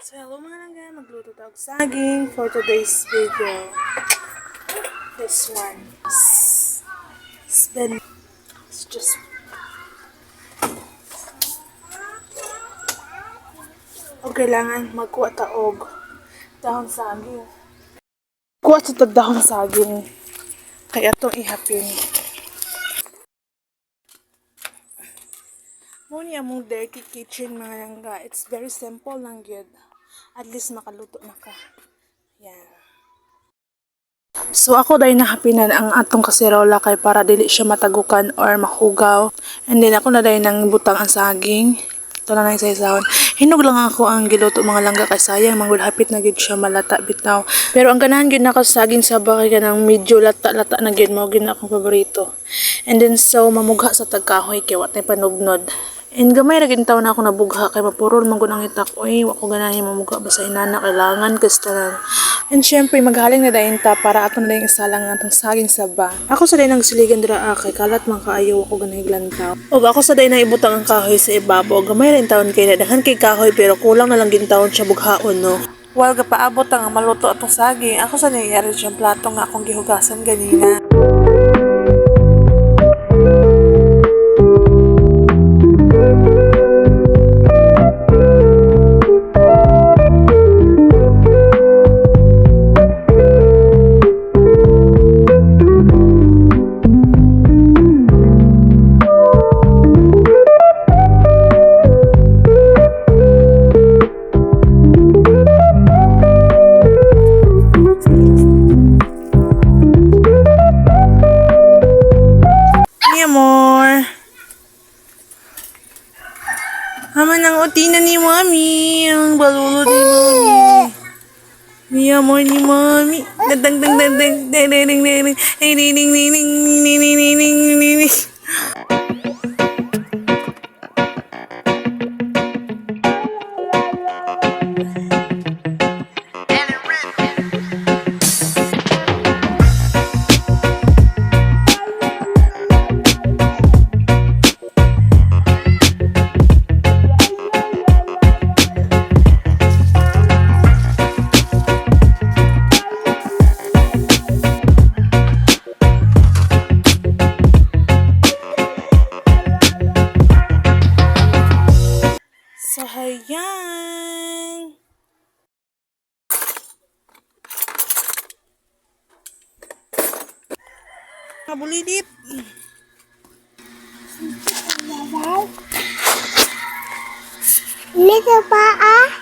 So hello mga langga, magluto tayo ng saging for today's video. This one it's just kailangan magkuha taog dahon saging. Kuha sa dahon saging kaya itong ihapin. Muna among dirty kitchen mga langga. It's very simple lang yun. At least makaluto na ka. Yan. So ako dahil nahapinan ang atong kaserola kay para dili siya matagukan or mahugaw. And then ako na dahil nang butang ang saging. Ito na sa isahon. Hinog lang ako ang giluto mga langga kay sayang manggulhapit na gid siya malata bitaw. Pero ang ganahan gid nako saging sa bakay kanang medyo lata-lata na gid mao gid na akong paborito. And then so mamugha sa tagkahoy kay wa tay panugnod. And gamay ra gid taw na ako nabugha kay mapurol man gud ang itak. Oy, wa ko ganahan mamugha basta inana kailangan kastanan. And syempre maghaling na dayon ta para ato na dayon isalang atong saging saba. Ako sa dayon nagsiligan dira kay kalat man kaayo ako ganay glantaw. Og ako sa dayon ibutang ang kahoy sa ibabaw. Gamay rin taon kay daghan kay kahoy pero kulang na lang gid taon siya bughaon no. While gapaabot ang maluto atong saging, ako sa nangyari siyang plato nga akong gihugasan ganina. Haman ang utina ni Mami. Ang balulod ni Mami. Ni amor ni Mami. Dadang dang dang dang dang dang dang dang dang dang dang dang. So, hayan. Kabulidit. Little pa ah.